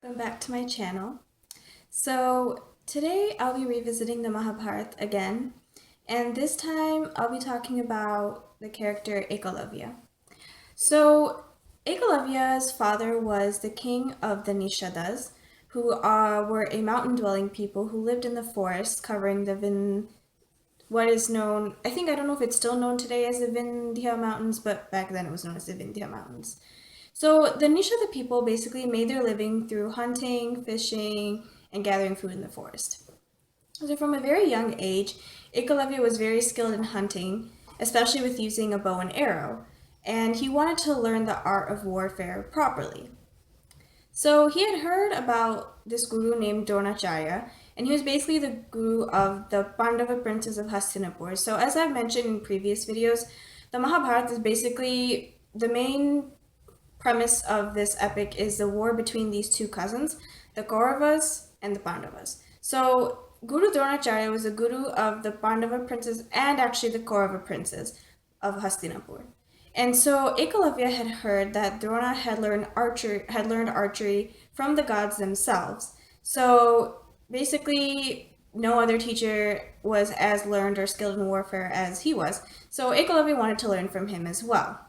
Welcome back to my channel. So today I'll be revisiting the Mahabharata again, and this time I'll be talking about the character Ekalavya. So Ekalavya's father was the king of the Nishadas, who were a mountain-dwelling people who lived in the forest covering what is known, I don't know if it's still known today as the Vindhya Mountains, but back then it was known as the Vindhya Mountains. So the Nisha people basically made their living through hunting, fishing, and gathering food in the forest. So from a very young age, Ekalavya was very skilled in hunting, especially with using a bow and arrow, and he wanted to learn the art of warfare properly. So he had heard about this guru named Dronacharya, and he was basically the guru of the Pandava princes of Hastinapur. So as I've mentioned in previous videos, the Mahabharata is basically the main premise of this epic is the war between these two cousins, the Kauravas and the Pandavas. So Guru Dronacharya was the guru of the Pandava princes and actually the Kaurava princes of Hastinapur. And so Ekalavya had heard that Drona had learned archery from the gods themselves. So basically no other teacher was as learned or skilled in warfare as he was. So Ekalavya wanted to learn from him as well.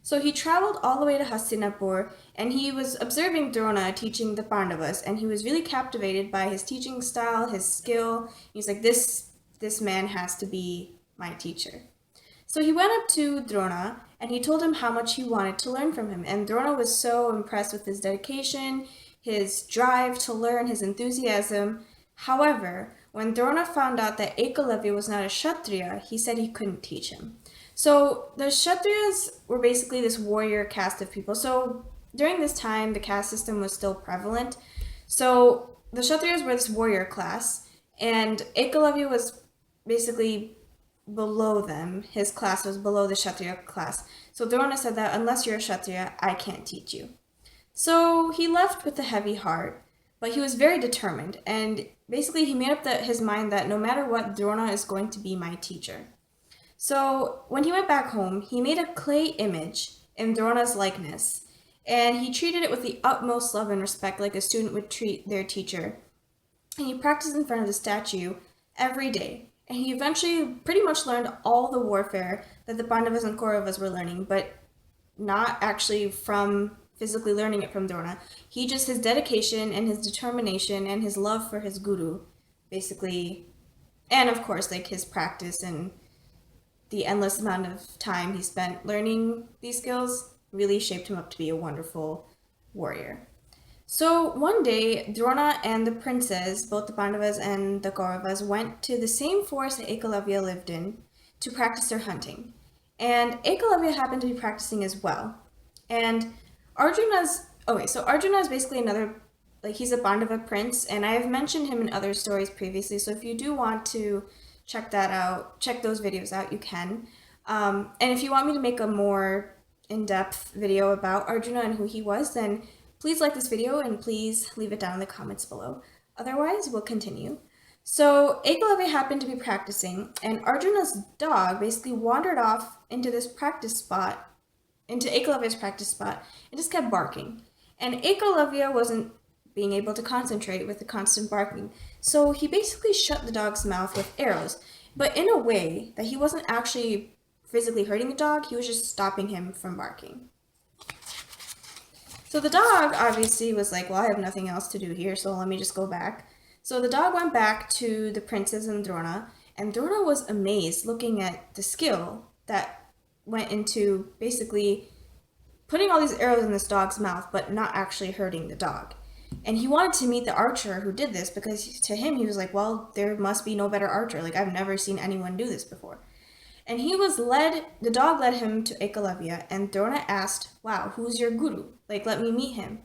So he traveled all the way to Hastinapur and he was observing Drona teaching the Pandavas, and he was really captivated by his teaching style, his skill. He's like, this man has to be my teacher. So he went up to Drona and he told him how much he wanted to learn from him. And Drona was so impressed with his dedication, his drive to learn, his enthusiasm. However, when Drona found out that Ekalavya was not a Kshatriya, he said he couldn't teach him. So the Kshatriyas were basically this warrior caste of people. So during this time, the caste system was still prevalent. So the Kshatriyas were this warrior class, and Ekalavya was basically below them. His class was below the Kshatriya class. So Drona said that unless you're a Kshatriya, I can't teach you. So he left with a heavy heart, but he was very determined, and basically he made up his mind that no matter what, Drona is going to be my teacher. So when he went back home, he made a clay image in Drona's likeness, and he treated it with the utmost love and respect like a student would treat their teacher. And he practiced in front of the statue every day. And he eventually pretty much learned all the warfare that the Pandavas and Kauravas were learning, but not actually from physically learning it from Drona. His dedication and his determination and his love for his guru, basically, and of course, like his practice and the endless amount of time he spent learning these skills really shaped him up to be a wonderful warrior. So one day, Drona and the princes, both the Pandavas and the Kauravas, went to the same forest that Ekalavya lived in to practice their hunting. And Ekalavya happened to be practicing as well. And Arjuna is basically another, like, he's a Pandava prince, and I have mentioned him in other stories previously, so if you do want to check that out, check those videos out, you can. And if you want me to make a more in-depth video about Arjuna and who he was, then please like this video and please leave it down in the comments below. Otherwise, we'll continue. So Ekalavya happened to be practicing, and Arjuna's dog basically wandered off into Ekalavya's practice spot, and just kept barking. And Ekalavya wasn't being able to concentrate with the constant barking, so he basically shut the dog's mouth with arrows, but in a way that he wasn't actually physically hurting the dog, he was just stopping him from barking. So the dog obviously was like, well, I have nothing else to do here, so let me just go back. So the dog went back to the princes and Drona was amazed looking at the skill that went into basically putting all these arrows in this dog's mouth, but not actually hurting the dog. And he wanted to meet the archer who did this because to him, he was like, well, there must be no better archer. Like, I've never seen anyone do this before. And the dog led him to Ekalavya, and Drona asked, wow, who's your guru? Like, let me meet him.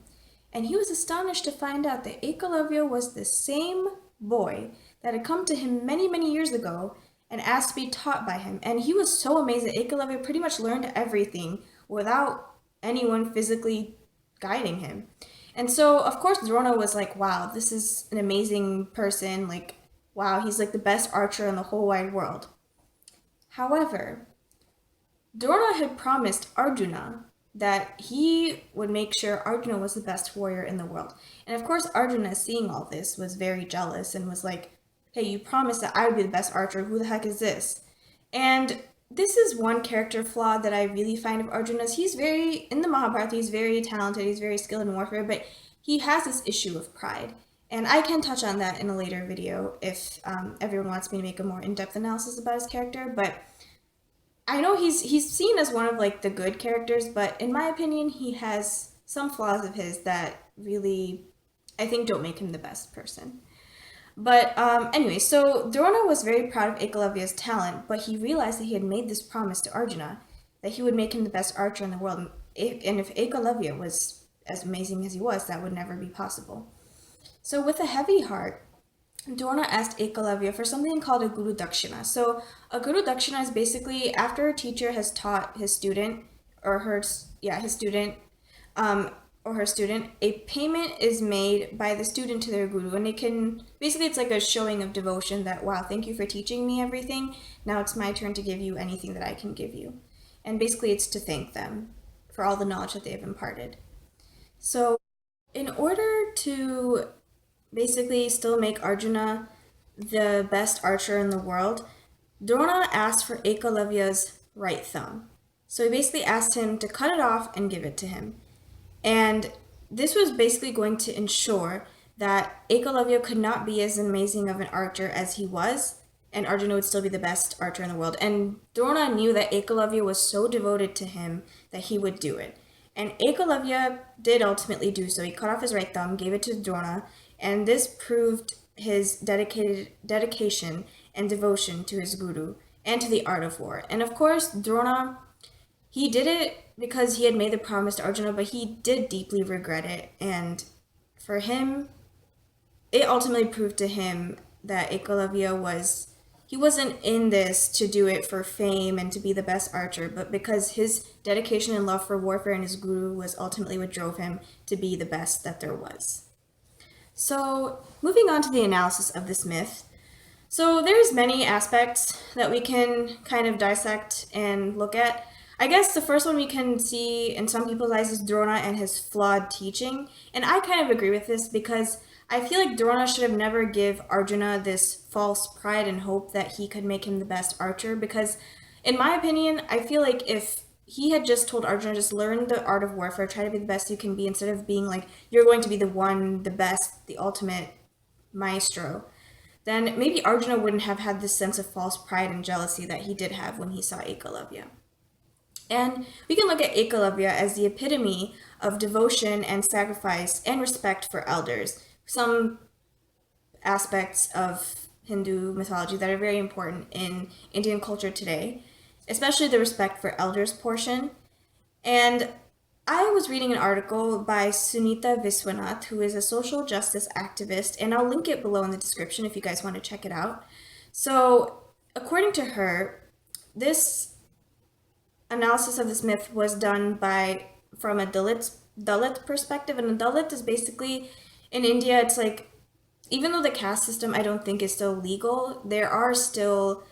And he was astonished to find out that Ekalavya was the same boy that had come to him many, many years ago and asked to be taught by him. And he was so amazed that Ekalavya pretty much learned everything without anyone physically guiding him. And so, of course, Drona was like, wow, this is an amazing person. Like, wow, he's like the best archer in the whole wide world. However, Drona had promised Arjuna that he would make sure Arjuna was the best warrior in the world. And of course, Arjuna, seeing all this, was very jealous and was like, hey, you promised that I would be the best archer. Who the heck is this? And this is one character flaw that I really find of Arjuna's. He's very, in the Mahabharata, he's very talented, he's very skilled in warfare, but he has this issue of pride. And I can touch on that in a later video if everyone wants me to make a more in-depth analysis about his character. But I know he's seen as one of like the good characters, but in my opinion, he has some flaws of his that really I think don't make him the best person. But anyway, so Drona was very proud of Ekalavya's talent, but he realized that he had made this promise to Arjuna that he would make him the best archer in the world. And if Ekalavya was as amazing as he was, that would never be possible. So with a heavy heart, Drona asked Ekalavya for something called a Guru Dakshina. So a Guru Dakshina is basically after a teacher has taught his student or her, yeah, his student um, or her student, a payment is made by the student to their guru, and it can basically it's like a showing of devotion that wow, thank you for teaching me everything. Now it's my turn to give you anything that I can give you, and basically it's to thank them for all the knowledge that they have imparted. So in order to basically still make Arjuna the best archer in the world, Drona asked for Ekalavya's right thumb. So he basically asked him to cut it off and give it to him. And this was basically going to ensure that Ekalavya could not be as amazing of an archer as he was, and Arjuna would still be the best archer in the world. And Drona knew that Ekalavya was so devoted to him that he would do it. And Ekalavya did ultimately do so. He cut off his right thumb, gave it to Drona, and this proved his dedication and devotion to his guru and to the art of war. And of course, Drona, he did it because he had made the promise to Arjuna, but he did deeply regret it. And for him, it ultimately proved to him that Ekalavya he wasn't in this to do it for fame and to be the best archer, but because his dedication and love for warfare and his guru was ultimately what drove him to be the best that there was. So moving on to the analysis of this myth. So there's many aspects that we can kind of dissect and look at. I guess the first one we can see in some people's eyes is Drona and his flawed teaching. And I kind of agree with this because I feel like Drona should have never give Arjuna this false pride and hope that he could make him the best archer, because in my opinion, I feel like if he had just told Arjuna, just learn the art of warfare, try to be the best you can be, instead of being like, you're going to be the one, the best, the ultimate maestro, then maybe Arjuna wouldn't have had this sense of false pride and jealousy that he did have when he saw Ekalavya. And we can look at Ekalavya as the epitome of devotion and sacrifice and respect for elders, some aspects of Hindu mythology that are very important in Indian culture today, especially the respect for elders portion. And I was reading an article by Sunita Viswanath, who is a social justice activist, and I'll link it below in the description if you guys want to check it out. So, according to her, this analysis of this myth was done from a Dalit perspective, and a Dalit is basically in India. It's like, even though the caste system I don't think is still legal, there are still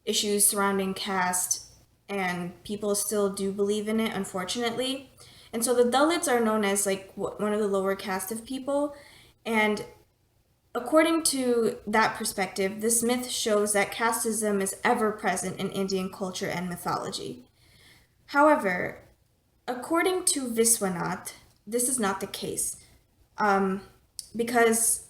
issues surrounding caste, and people still do believe in it, unfortunately. And so the Dalits are known as like one of the lower caste of people, and according to that perspective, this myth shows that casteism is ever present in Indian culture and mythology. However, according to Viswanath, this is not the case, because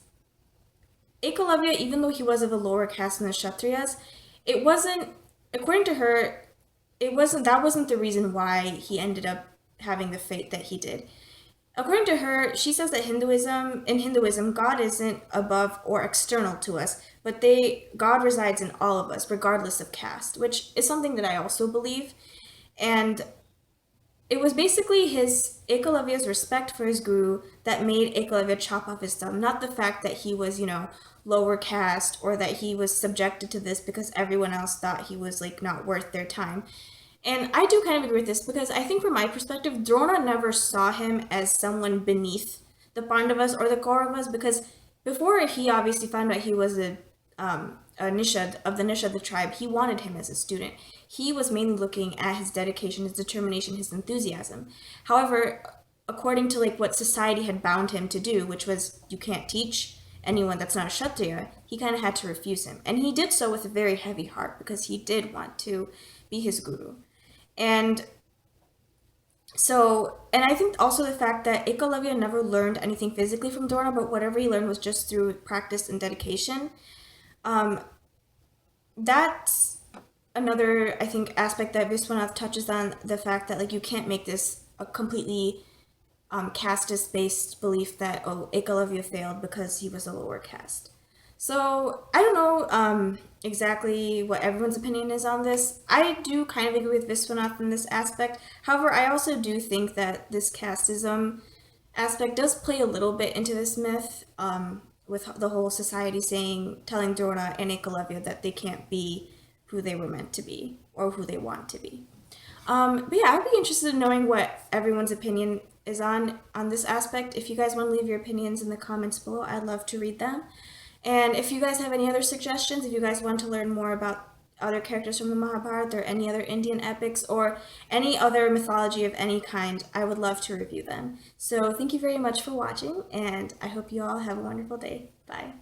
Ekalavya, even though he was of a lower caste than the Kshatriyas, it wasn't, according to her, that wasn't the reason why he ended up having the fate that he did. According to her, she says that in Hinduism, God isn't above or external to us, but God resides in all of us, regardless of caste, which is something that I also believe. And it was basically Ekalavya's respect for his guru that made Ekalavya chop off his thumb, not the fact that he was, lower caste, or that he was subjected to this because everyone else thought he was like not worth their time. And I do kind of agree with this because I think from my perspective, Drona never saw him as someone beneath the Pandavas or the Kauravas, because before he obviously found out he was Nishad of the Nishad the tribe, he wanted him as a student. He was mainly looking at his dedication, his determination, his enthusiasm. However, according to like what society had bound him to do, which was you can't teach anyone that's not a Kshatriya, he kind of had to refuse him. And he did so with a very heavy heart because he did want to be his guru. And so, and I think also the fact that Ekalavya never learned anything physically from Drona, but whatever he learned was just through practice and dedication. Um, that's another, I think, aspect that Viswanath touches on, the fact that like you can't make this a completely casteist based belief that, oh, Ekalavya failed because he was a lower caste. So I don't know exactly what everyone's opinion is on this. I do kind of agree with Viswanath in this aspect. However, I also do think that this casteism aspect does play a little bit into this myth, with the whole society telling Drona and Ekalavya that they can't be who they were meant to be or who they want to be. But yeah, I'd be interested in knowing what everyone's opinion is on this aspect. If you guys want to leave your opinions in the comments below, I'd love to read them. And if you guys have any other suggestions, if you guys want to learn more about other characters from the Mahabharata or any other Indian epics or any other mythology of any kind, I would love to review them. So thank you very much for watching, and I hope you all have a wonderful day. Bye.